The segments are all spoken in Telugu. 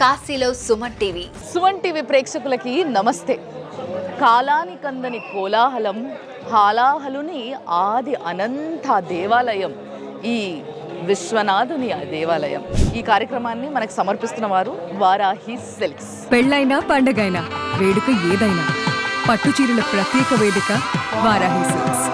కాశీలో సుమన్ టీవీ. సుమన్ టీవీ ప్రేక్షకులకి నమస్తే. కాలానికందని కోలాహలం, హాలాహలుని ఆది అనంత దేవాలయం ఈ విశ్వనాథుని దేవాలయం. ఈ కార్యక్రమాన్ని మనకు సమర్పిస్తున్న వారు వారాహి సిల్క్స్. పెళ్ళైనా పండగైనా వేడుక ఏదైనా పట్టుచీరల ప్రత్యేక వేదిక వారాహి సిల్క్స్.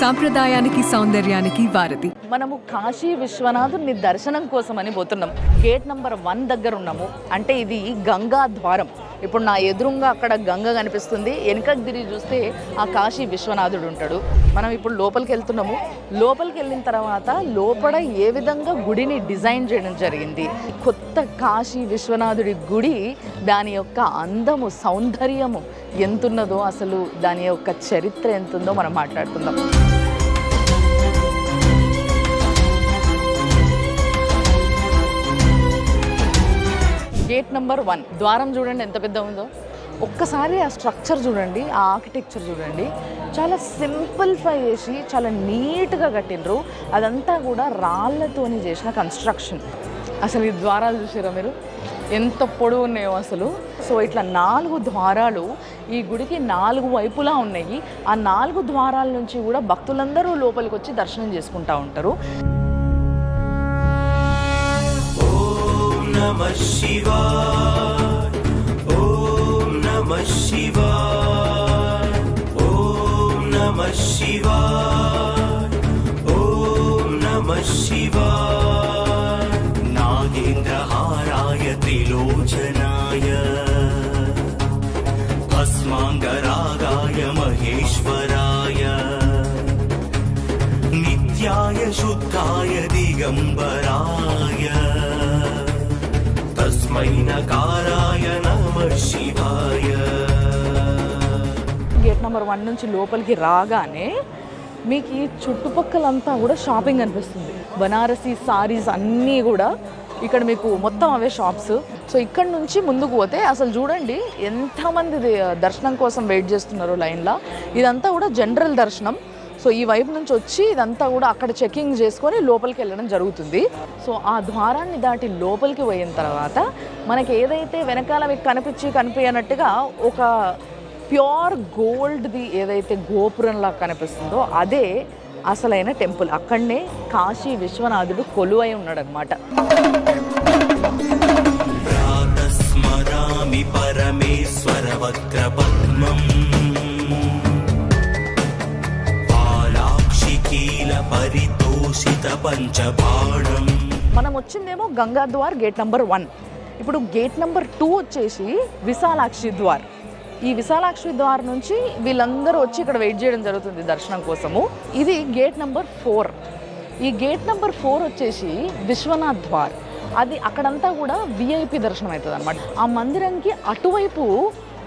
సాంప్రదాయానికి సౌందర్యానికి వారధి. మనము కాశీ విశ్వనాథుని దర్శనం కోసం అని పోతున్నాం. గేట్ నంబర్ 1 దగ్గర ఉన్నాము. అంటే ఇది గంగా ద్వారం. ఇప్పుడు నా ఎదురుగా అక్కడ గంగ కనిపిస్తుంది. వెనుకకు తిరిగి చూస్తే ఆ కాశీ విశ్వనాథుడు ఉంటాడు. మనం ఇప్పుడు లోపలికి వెళ్తున్నాము. లోపలికి వెళ్ళిన తర్వాత లోపల ఏ విధంగా గుడిని డిజైన్ చేయడం జరిగింది, కొత్త కాశీ విశ్వనాథుడి గుడి దాని యొక్క అందము, సౌందర్యము ఎంతున్నదో, అసలు దాని యొక్క చరిత్ర ఎంతుందో మనం మాట్లాడుకుందాం. గేట్ నెంబర్ 1 ద్వారం చూడండి ఎంత పెద్ద ఉందో. ఒక్కసారి ఆ స్ట్రక్చర్ చూడండి, ఆ ఆర్కిటెక్చర్ చూడండి. చాలా సింప్లిఫై చేసి చాలా నీట్గా కట్టినరు. అదంతా కూడా రాళ్ళతోని చేసిన కన్స్ట్రక్షన్. అసలు ఈ ద్వారాలు చూసారా మీరు ఎంత పొడవు ఉన్నాయో అసలు. సో ఇట్లా 4 ద్వారాలు ఈ గుడికి 4 వైపులా ఉన్నాయి. ఆ 4 ద్వారాల నుంచి కూడా భక్తులందరూ లోపలికి వచ్చి దర్శనం చేసుకుంటూ ఉంటారు. Namah Shivaya, Om Namah Shivaya, Om Namah Shivaya, Om Namah Shivaya. Nagendra Haraya Trilochanaya, Bhasmangaragaya Maheshwaraya, Nityaya Shuddhaya Digambaraya, gate number 1 నుంచి లోపలికి రాగానే మీకు ఈ చుట్టుపక్కలంతా కూడా షాపింగ్ అనిపిస్తుంది. బనారసీ సారీస్ అన్నీ కూడా ఇక్కడ మీకు మొత్తం అవే షాప్స్. సో ఇక్కడ నుంచి ముందుకు పోతే అసలు చూడండి ఎంతమంది దర్శనం కోసం వెయిట్ చేస్తున్నారో లైన్లో. ఇదంతా కూడా జనరల్ దర్శనం. సో ఈ వైపు నుంచి వచ్చి ఇదంతా కూడా అక్కడ చెకింగ్ చేసుకొని లోపలికి వెళ్ళడం జరుగుతుంది. సో ఆ ద్వారాన్ని దాటి లోపలికి పోయిన తర్వాత మనకి ఏదైతే వెనకాల మీకు కనిపించినట్టుగా ఒక ప్యూర్ గోల్డ్ది ఏదైతే గోపురంలా కనిపిస్తుందో అదే అసలైన టెంపుల్. అక్కడనే కాశీ విశ్వనాథుడు కొలువై ఉన్నాడనమాట. పరమేశ్వర వక్రపద్మం పరితోషిత పంచబాణం. మనం వచ్చిందేమో గంగా ద్వార్ గేట్ నెంబర్ 1. ఇప్పుడు గేట్ నెంబర్ 2 వచ్చేసి విశాలాక్షి ద్వార్. ఈ విశాలాక్షి ద్వార్ నుంచి వీళ్ళందరూ వచ్చి ఇక్కడ వెయిట్ చేయడం జరుగుతుంది దర్శనం కోసము. ఇది గేట్ నెంబర్ 4. ఈ గేట్ నెంబర్ 4 వచ్చేసి విశ్వనాథ్ ద్వార్. అది అక్కడంతా కూడా విఐపి దర్శనం అవుతుంది అనమాట. ఆ మందిరంకి అటువైపు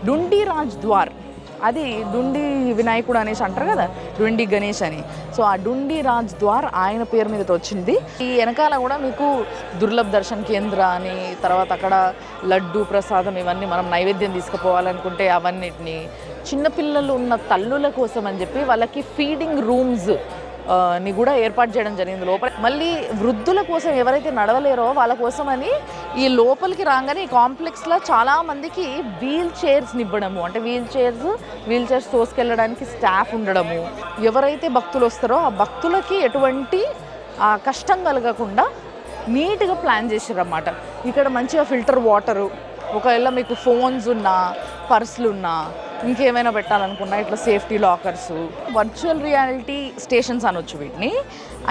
డుండి రాజ్ ద్వార్, అది డుండి వినాయకుడు అనేసి అంటారు కదా, డుండి గణేష్ అని. సో ఆ డుండి రాజ్ ద్వార్ ఆయన పేరు మీద వచ్చింది. ఈ వెనకాల కూడా మీకు దుర్లభ్ దర్శన్ కేంద్ర అని, తర్వాత అక్కడ లడ్డు ప్రసాదం ఇవన్నీ మనం నైవేద్యం తీసుకుపోవాలనుకుంటే అవన్నిటిని, చిన్నపిల్లలు ఉన్న తల్లుల కోసం అని చెప్పి వాళ్ళకి ఫీడింగ్ రూమ్స్ ని కూడా ఏర్పాటు చేయడం జరిగింది లోపల. మళ్ళీ వృద్ధుల కోసం ఎవరైతే నడవలేరో వాళ్ళ కోసం అని ఈ లోపలికి రాగానే ఈ కాంప్లెక్స్లో చాలామందికి వీల్ చైర్స్ని ఇవ్వడము, అంటే వీల్ చైర్స్ తోసుకెళ్ళడానికి స్టాఫ్ ఉండడము. ఎవరైతే భక్తులు వస్తారో ఆ భక్తులకి ఎటువంటి కష్టం కలగకుండా నీట్గా ప్లాన్ చేసారన్నమాట. ఇక్కడ మంచిగా ఫిల్టర్ వాటరు, ఒకవేళ మీకు ఫోన్స్ ఉన్నా, పర్సులు ఉన్నా, ఇంకేమైనా పెట్టాలనుకున్నా ఇట్లా safety lockers, virtual reality stations అనొచ్చు వీటిని.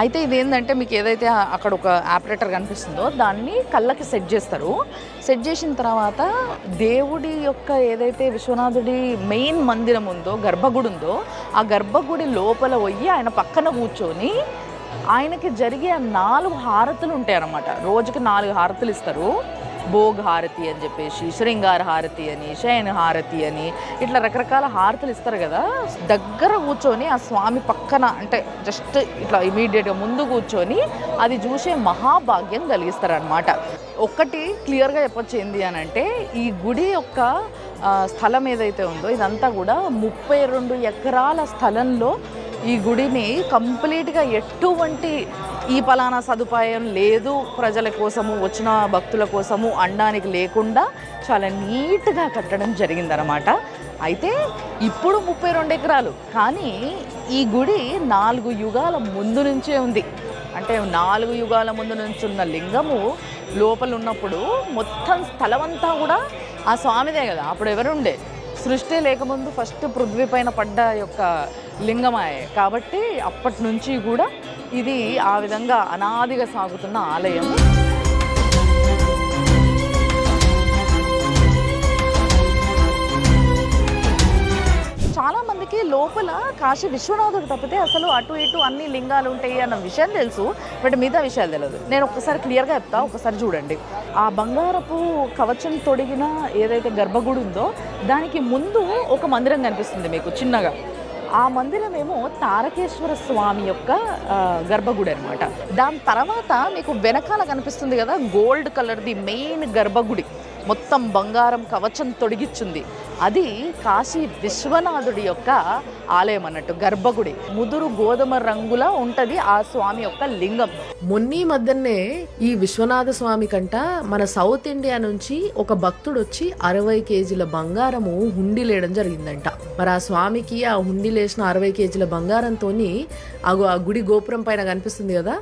అయితే ఇదేంటంటే మీకు ఏదైతే అక్కడ ఒక ఆపరేటర్ కనిపిస్తుందో దాన్ని కళ్ళకి సెట్ చేస్తారు. సెట్ చేసిన తర్వాత దేవుడి యొక్క ఏదైతే విశ్వనాథుడి మెయిన్ మందిరం ఉందో, గర్భగుడి ఉందో, ఆ గర్భగుడి లోపల పోయి ఆయన పక్కన కూర్చొని ఆయనకి జరిగే 4 హారతులు ఉంటాయి అన్నమాట. రోజుకి 4 హారతులు ఇస్తారు. భోగ్ హారతి అని చెప్పేసి, శృంగార హారతి అని, శయన హారతి అని, ఇట్లా రకరకాల హారతులు ఇస్తారు కదా. దగ్గర కూర్చొని ఆ స్వామి పక్కన, అంటే జస్ట్ ఇట్లా ఇమీడియట్గా ముందు కూర్చొని అది చూసే మహాభాగ్యం కలిగిస్తారనమాట. ఒక్కటి క్లియర్గా చెప్పొచ్చు ఏంది అని అంటే, ఈ గుడి యొక్క స్థలం ఏదైతే ఉందో ఇదంతా కూడా 32 ఎకరాల స్థలంలో ఈ గుడిని కంప్లీట్గా ఎటువంటి ఈ పలానా సదుపాయం లేదు ప్రజల కోసము, వచ్చిన భక్తుల కోసము అనడానికి లేకుండా చాలా నీట్గా కట్టడం జరిగిందనమాట. అయితే ఇప్పుడు 32 ఎకరాలు, కానీ ఈ గుడి 4 యుగాల ముందు నుంచే ఉంది. అంటే 4 యుగాల ముందు నుంచి ఉన్న లింగము లోపల ఉన్నప్పుడు మొత్తం స్థలమంతా కూడా ఆ స్వామిదే కదా. అప్పుడు ఎవరుండే, సృష్టి లేకముందు ఫస్ట్ పృథ్వీ పైన పడ్డ యొక్క లింగమాయే కాబట్టి అప్పటి నుంచి కూడా ఇది ఆ విధంగా అనాదిగా సాగుతున్న ఆలయం. చాలామందికి లోపల కాశీ విశ్వనాథుడు తప్పితే అసలు అటు ఇటు అన్ని లింగాలు ఉంటాయి అన్న విషయం తెలుసు, బట్ మిగతా విషయాలు తెలియదు. నేను ఒక్కసారి క్లియర్గా చెప్తా, ఒకసారి చూడండి. ఆ బంగారపు కవచం తొడిగిన ఏదైతే గర్భగుడి ఉందో దానికి ముందు ఒక మందిరం కనిపిస్తుంది మీకు చిన్నగా. ఆ మందిరం ఏమో తారకేశ్వర స్వామి యొక్క గర్భగుడి అనమాట. దాని తర్వాత మీకు వెనకాల కనిపిస్తుంది కదా గోల్డ్ కలర్ది మెయిన్ గర్భగుడి, మొత్తం బంగారం కవచం తొడిగిచ్చింది. అది కాశీ విశ్వనాథుడి యొక్క ఆలయం అన్నట్టు, గర్భగుడి. ముదురు గోధుమ రంగులా ఉంటది ఆ స్వామి యొక్క లింగం. మొన్నీ మధ్యనే ఈ విశ్వనాథ స్వామి కంట మన సౌత్ ఇండియా నుంచి ఒక భక్తుడు వచ్చి 60 కేజీల బంగారము హుండీలేయడం జరిగిందంట. మరి ఆ స్వామికి ఆ హుండీలేసిన 60 కేజీల బంగారంతో ఆ గుడి గోపురం పైన కనిపిస్తుంది కదా,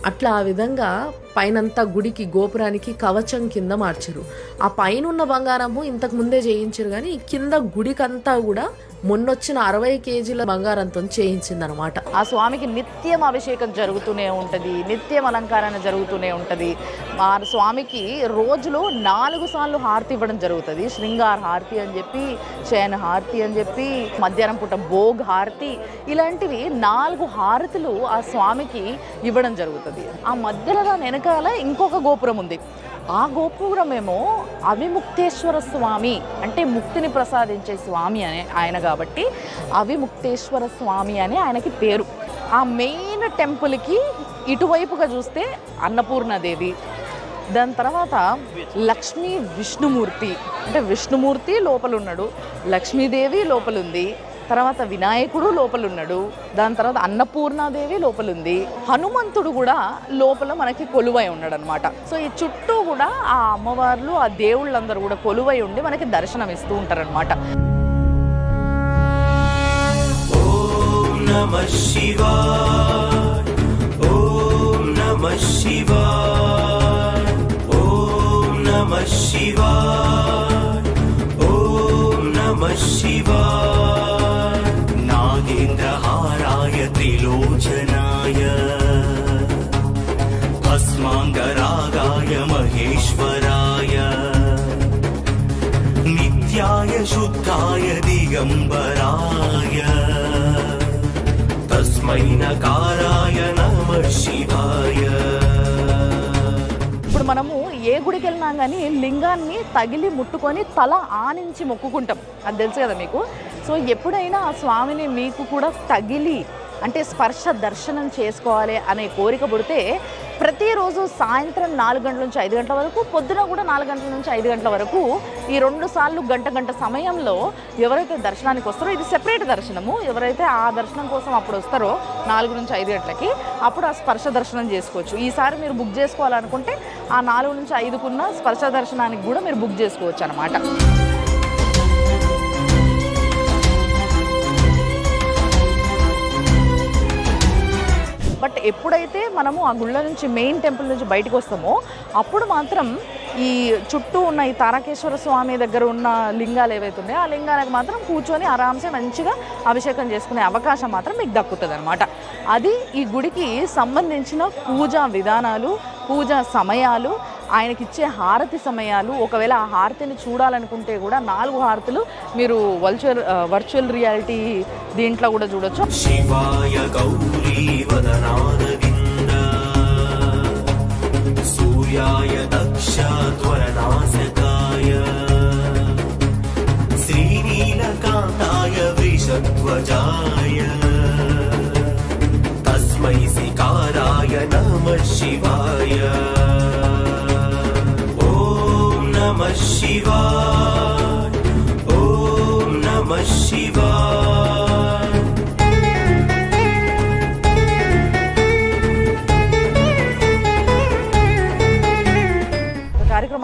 అట్లా ఆ విధంగా పైనంతా గుడికి గోపురానికి కవచం కింద మార్చారు. ఆ పైన ఉన్న బంగారము ఇంతకు ముందే చేయించారు, కానీ కింద గుడికంతా కూడా మొన్నొచ్చిన 60 కేజీల బంగారంతో చేయించిందనమాట. ఆ స్వామికి నిత్యం అభిషేకం జరుగుతూనే ఉంటుంది, నిత్యం అలంకరణ జరుగుతూనే ఉంటుంది. ఆ స్వామికి రోజులో 4 సార్లు హారతి ఇవ్వడం జరుగుతుంది. శృంగార హారతి అని చెప్పి, శయన హారతి అని చెప్పి, మధ్యాహ్నం పూట భోగ్ హారతి, ఇలాంటివి 4 హారతులు ఆ స్వామికి ఇవ్వడం జరుగుతుంది. ఆ మధ్యలో వెనకాల ఇంకొక గోపురం ఉంది. ఆ గోపురం ఏమో అవిముక్తేశ్వర స్వామి, అంటే ముక్తిని ప్రసాదించే స్వామి అనే ఆయన కాబట్టి అవిముక్తేశ్వర స్వామి అని ఆయనకి పేరు. ఆ మెయిన్ టెంపుల్కి ఇటువైపుగా చూస్తే అన్నపూర్ణాదేవి, దాని తర్వాత లక్ష్మీ విష్ణుమూర్తి, అంటే విష్ణుమూర్తి లోపల ఉన్నాడు, లక్ష్మీదేవి లోపలుంది, తర్వాత వినాయకుడు లోపలున్నాడు, దాని తర్వాత అన్నపూర్ణాదేవి లోపలుంది, హనుమంతుడు కూడా లోపల మనకి కొలువై ఉన్నాడు అనమాట. సో ఈ చుట్టూ కూడా ఆ అమ్మవార్లు, ఆ దేవుళ్ళందరూ కూడా కొలువై ఉండి మనకి దర్శనం ఇస్తూ ఉంటారనమాట. ఓం నమః శివాయ, ఓం నమః శివాయ, ఓం నమః శివాయ, ఓం నమః శివాయ. నాగేంద్రహారాయ త్రిలోచనాయ, భస్మాంగరాగాయ మహేశ్వరాయ, నిత్యాయ శుద్ధాయ దిగంబరాయ, తస్మై నకారాయ నమః శివాయ. ఇప్పుడు మనము ఏ గుడికి వెళ్ళినా కానీ లింగాన్ని తగిలి ముట్టుకొని తల ఆనించి మొక్కుకుంటాం, అది తెలుసు కదా మీకు. సో ఎప్పుడైనా ఆ స్వామిని మీకు కూడా తగిలి, అంటే స్పర్శ దర్శనం చేసుకోవాలి అనే కోరిక పుడితే ప్రతిరోజు సాయంత్రం 4 గంటల నుంచి 5 గంటల వరకు, పొద్దున కూడా 4 గంటల నుంచి 5 గంటల వరకు, ఈ 2 సార్లు గంట సమయంలో ఎవరైతే దర్శనానికి వస్తారో, ఇది సెపరేట్ దర్శనము, ఎవరైతే ఆ దర్శనం కోసం అప్పుడు వస్తారో 4 నుంచి 5 గంటలకి, అప్పుడు ఆ స్పర్శ దర్శనం చేసుకోవచ్చు. ఈసారి మీరు బుక్ చేసుకోవాలనుకుంటే ఆ 4 నుంచి 5కున్న స్పర్శ దర్శనానికి కూడా మీరు బుక్ చేసుకోవచ్చు అన్నమాట. బట్ ఎప్పుడైతే మనము ఆ గుళ్ళ నుంచి, మెయిన్ టెంపుల్ నుంచి బయటకు వస్తామో అప్పుడు మాత్రం ఈ చుట్టూ ఉన్న ఈ తారకేశ్వర స్వామి దగ్గర ఉన్న లింగాలు ఏవైతే ఉన్నాయో ఆ లింగాలకు మాత్రం కూర్చొని ఆరాంసే మంచిగా అభిషేకం చేసుకునే అవకాశం మాత్రం మీకు దక్కుతుంది అనమాట. అది ఈ గుడికి సంబంధించిన పూజా విధానాలు, పూజా సమయాలు, ఆయనకిచ్చే హారతి సమయాలు. ఒకవేళ ఆ హారతిని చూడాలనుకుంటే కూడా 4 హారతులు మీరు వర్చువల్ రియాలిటీ దీంట్లో కూడా చూడొచ్చు. శివాయ గౌరీ వదనారవింద, సూర్యాయ దక్ష త్వరనాశకాయ, శ్రీనీలకాంతాయ వృషధ్వజాయ, తస్మై సికారాయ నమః శివాయ. ఓం నమః శివాయ, ఓం నమః శివాయ.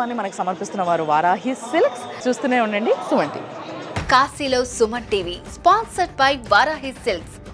దినోత్సవాన్ని మనకు సమర్పిస్తున్న వారు వారాహి సిల్క్స్. చూస్తూనే ఉండండి సుమన్ టీవీ. కాశీలో Suman TV sponsored by Varahi silks.